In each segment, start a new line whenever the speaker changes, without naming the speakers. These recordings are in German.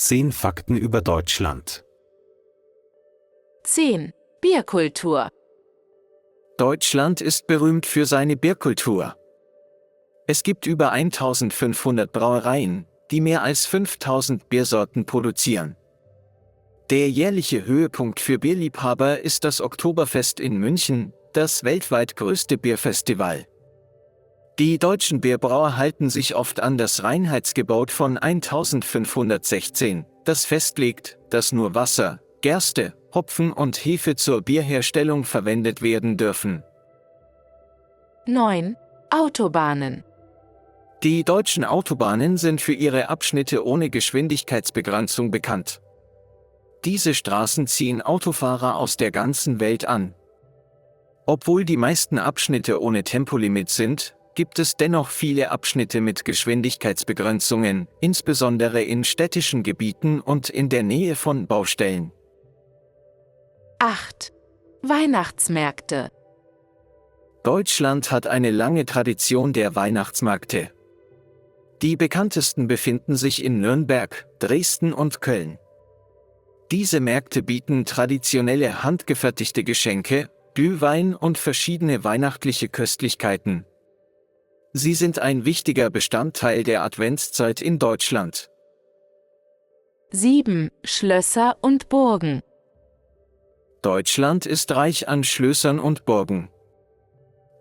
10 Fakten über Deutschland.
10. Bierkultur.
Deutschland ist berühmt für seine Bierkultur. Es gibt über 1500 Brauereien, die mehr als 5000 Biersorten produzieren. Der jährliche Höhepunkt für Bierliebhaber ist das Oktoberfest in München, das weltweit größte Bierfestival. Die deutschen Bierbrauer halten sich oft an das Reinheitsgebot von 1516, das festlegt, dass nur Wasser, Gerste, Hopfen und Hefe zur Bierherstellung verwendet werden dürfen.
9. Autobahnen.
Die deutschen Autobahnen sind für ihre Abschnitte ohne Geschwindigkeitsbegrenzung bekannt. Diese Straßen ziehen Autofahrer aus der ganzen Welt an. Obwohl die meisten Abschnitte ohne Tempolimit sind, gibt es dennoch viele Abschnitte mit Geschwindigkeitsbegrenzungen, insbesondere in städtischen Gebieten und in der Nähe von Baustellen.
8. Weihnachtsmärkte.
Deutschland hat eine lange Tradition der Weihnachtsmärkte. Die bekanntesten befinden sich in Nürnberg, Dresden und Köln. Diese Märkte bieten traditionelle handgefertigte Geschenke, Glühwein und verschiedene weihnachtliche Köstlichkeiten. Sie sind ein wichtiger Bestandteil der Adventszeit in Deutschland.
7. Schlösser und Burgen.
Deutschland ist reich an Schlössern und Burgen.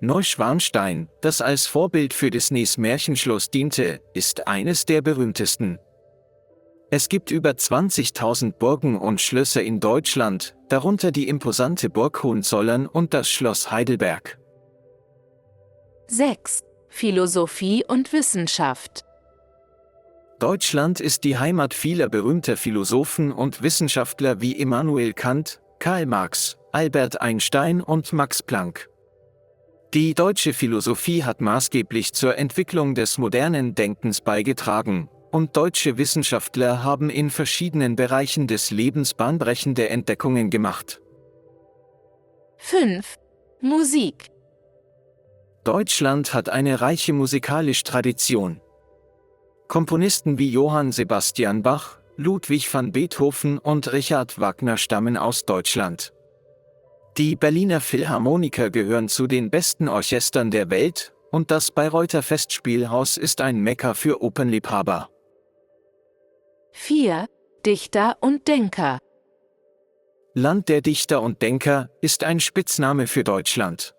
Neuschwanstein, das als Vorbild für Disneys Märchenschloss diente, ist eines der berühmtesten. Es gibt über 20.000 Burgen und Schlösser in Deutschland, darunter die imposante Burg Hohenzollern und das Schloss Heidelberg.
6. Philosophie und Wissenschaft.
Deutschland ist die Heimat vieler berühmter Philosophen und Wissenschaftler wie Immanuel Kant, Karl Marx, Albert Einstein und Max Planck. Die deutsche Philosophie hat maßgeblich zur Entwicklung des modernen Denkens beigetragen, und deutsche Wissenschaftler haben in verschiedenen Bereichen des Lebens bahnbrechende Entdeckungen gemacht.
5. Musik.
Deutschland hat eine reiche musikalische Tradition. Komponisten wie Johann Sebastian Bach, Ludwig van Beethoven und Richard Wagner stammen aus Deutschland. Die Berliner Philharmoniker gehören zu den besten Orchestern der Welt, und das Bayreuther Festspielhaus ist ein Mekka für Opernliebhaber.
4. Dichter und Denker.
Land der Dichter und Denker ist ein Spitzname für Deutschland.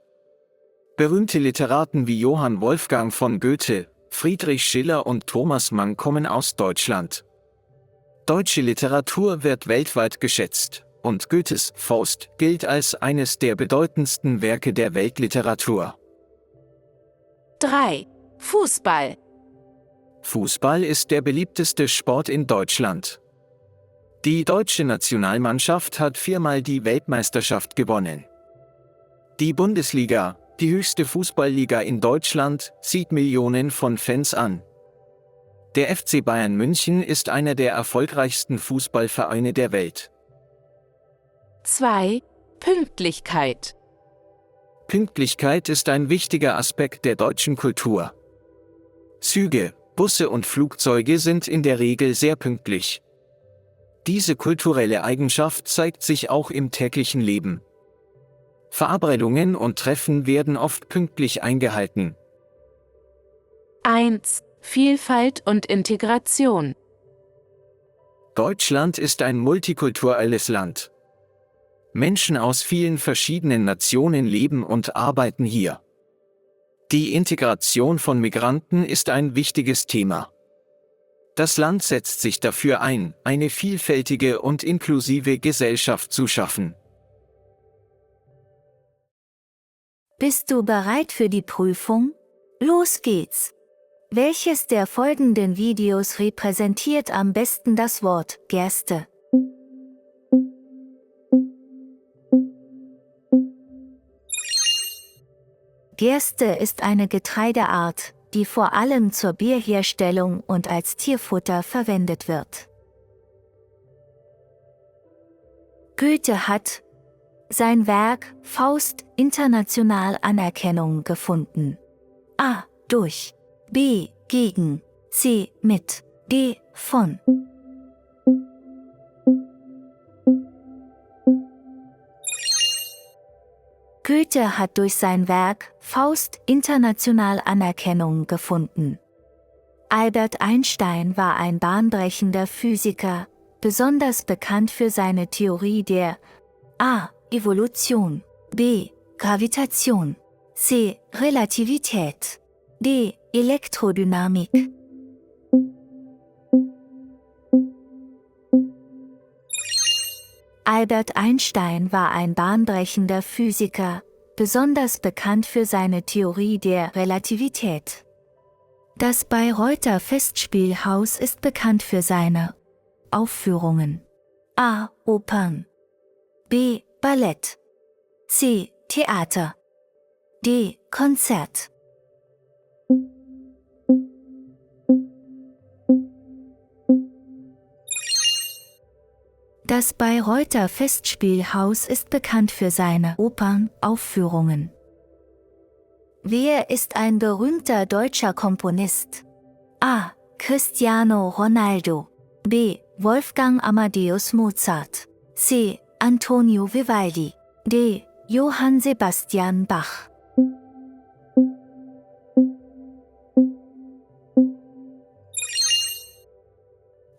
Berühmte Literaten wie Johann Wolfgang von Goethe, Friedrich Schiller und Thomas Mann kommen aus Deutschland. Deutsche Literatur wird weltweit geschätzt, und Goethes Faust gilt als eines der bedeutendsten Werke der Weltliteratur.
3. Fußball.
Fußball ist der beliebteste Sport in Deutschland. Die deutsche Nationalmannschaft hat 4-mal die Weltmeisterschaft gewonnen. Die Bundesliga, die höchste Fußballliga in Deutschland, zieht Millionen von Fans an. Der FC Bayern München ist einer der erfolgreichsten Fußballvereine der Welt.
2. Pünktlichkeit.
Pünktlichkeit ist ein wichtiger Aspekt der deutschen Kultur. Züge, Busse und Flugzeuge sind in der Regel sehr pünktlich. Diese kulturelle Eigenschaft zeigt sich auch im täglichen Leben. Verabredungen und Treffen werden oft pünktlich eingehalten.
1. Vielfalt und Integration.
Deutschland ist ein multikulturelles Land. Menschen aus vielen verschiedenen Nationen leben und arbeiten hier. Die Integration von Migranten ist ein wichtiges Thema. Das Land setzt sich dafür ein, eine vielfältige und inklusive Gesellschaft zu schaffen.
Bist du bereit für die Prüfung? Los geht's! Welches der folgenden Videos repräsentiert am besten das Wort Gerste? Gerste ist eine Getreideart, die vor allem zur Bierherstellung und als Tierfutter verwendet wird. Goethe hat sein Werk Faust international Anerkennung gefunden. A. Durch. B. Gegen. C. Mit. D. Von. Goethe hat durch sein Werk Faust international Anerkennung gefunden. Albert Einstein war ein bahnbrechender Physiker, besonders bekannt für seine Theorie der A. Evolution, B. Gravitation, C. Relativität, D. Elektrodynamik. Albert Einstein war ein bahnbrechender Physiker, besonders bekannt für seine Theorie der Relativität. Das Bayreuther Festspielhaus ist bekannt für seine Aufführungen: A. Opern, B. Ballett, C. Theater, D. Konzert. Das Bayreuther Festspielhaus ist bekannt für seine Opernaufführungen. Wer ist ein berühmter deutscher Komponist? A. Cristiano Ronaldo, B. Wolfgang Amadeus Mozart, C. Antonio Vivaldi, D. Johann Sebastian Bach.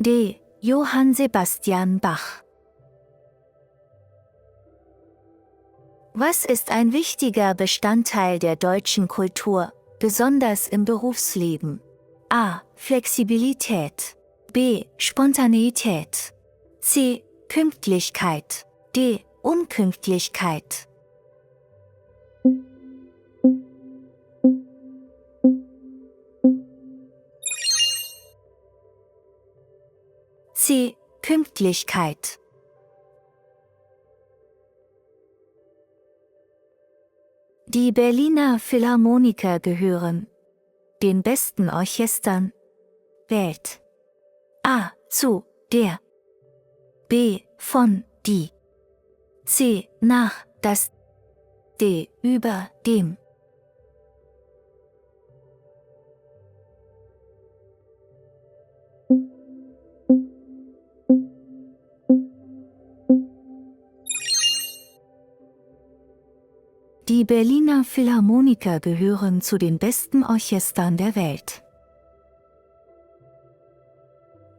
D. Johann Sebastian Bach. Was ist ein wichtiger Bestandteil der deutschen Kultur, besonders im Berufsleben? A. Flexibilität, B. Spontaneität, C. Pünktlichkeit, D. Unpünktlichkeit. C. Pünktlichkeit. Die Berliner Philharmoniker gehören den besten Orchestern Welt. A. Zu der, B. Von die, C. Nach das, D. Über dem. Die Berliner Philharmoniker gehören zu den besten Orchestern der Welt.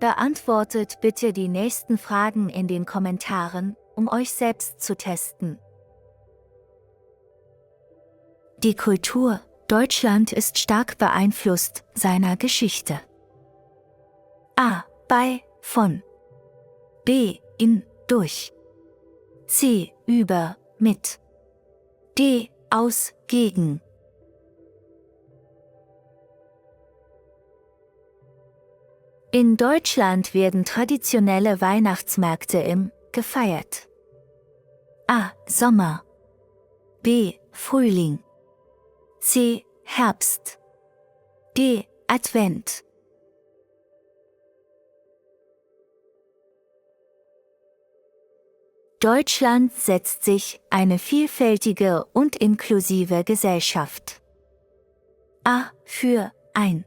Beantwortet bitte die nächsten Fragen in den Kommentaren, um euch selbst zu testen. Die Kultur Deutschland ist stark beeinflusst seiner Geschichte. A. Bei, von, B. In, durch, C. Über, mit, D. Aus, gegen. In Deutschland werden traditionelle Weihnachtsmärkte gefeiert. A. Sommer, B. Frühling, C. Herbst, D. Advent. Deutschland setzt sich eine vielfältige und inklusive Gesellschaft. A. Für, ein,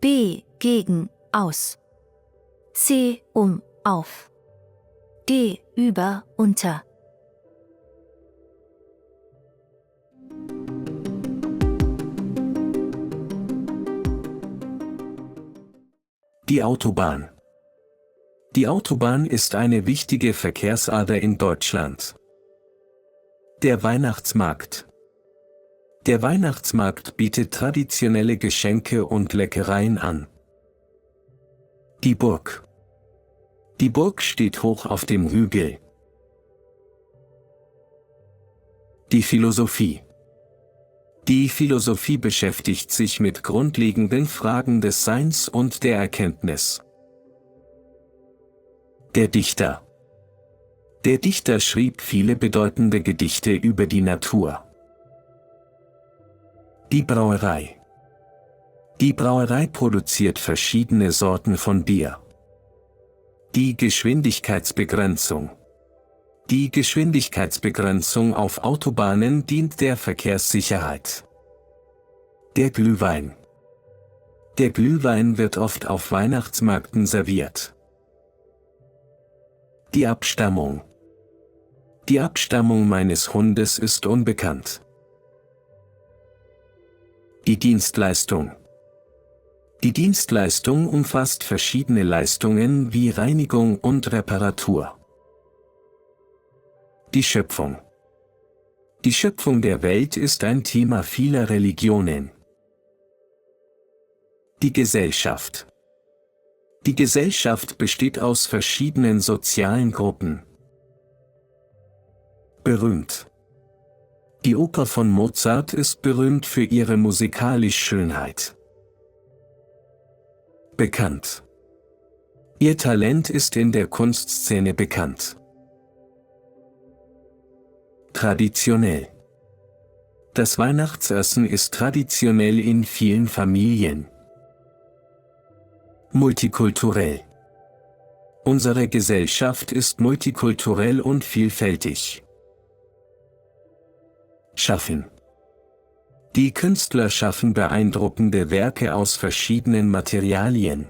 B. Gegen, aus, C. Auf, D. Über, unter.
Die Autobahn. Die Autobahn ist eine wichtige Verkehrsader in Deutschland. Der Weihnachtsmarkt. Der Weihnachtsmarkt bietet traditionelle Geschenke und Leckereien an. Die Burg. Die Burg steht hoch auf dem Hügel. Die Philosophie. Die Philosophie beschäftigt sich mit grundlegenden Fragen des Seins und der Erkenntnis. Der Dichter. Der Dichter schrieb viele bedeutende Gedichte über die Natur. Die Brauerei. Die Brauerei produziert verschiedene Sorten von Bier. Die Geschwindigkeitsbegrenzung. Die Geschwindigkeitsbegrenzung auf Autobahnen dient der Verkehrssicherheit. Der Glühwein. Der Glühwein wird oft auf Weihnachtsmärkten serviert. Die Abstammung. Die Abstammung meines Hundes ist unbekannt. Die Dienstleistung. Die Dienstleistung umfasst verschiedene Leistungen wie Reinigung und Reparatur. Die Schöpfung. Die Schöpfung der Welt ist ein Thema vieler Religionen. Die Gesellschaft. Die Gesellschaft besteht aus verschiedenen sozialen Gruppen. Berühmt. Die Oper von Mozart ist berühmt für ihre musikalische Schönheit. Bekannt. Ihr Talent ist in der Kunstszene bekannt. Traditionell. Das Weihnachtsessen ist traditionell in vielen Familien. Multikulturell. Unsere Gesellschaft ist multikulturell und vielfältig. Schaffen. Die Künstler schaffen beeindruckende Werke aus verschiedenen Materialien.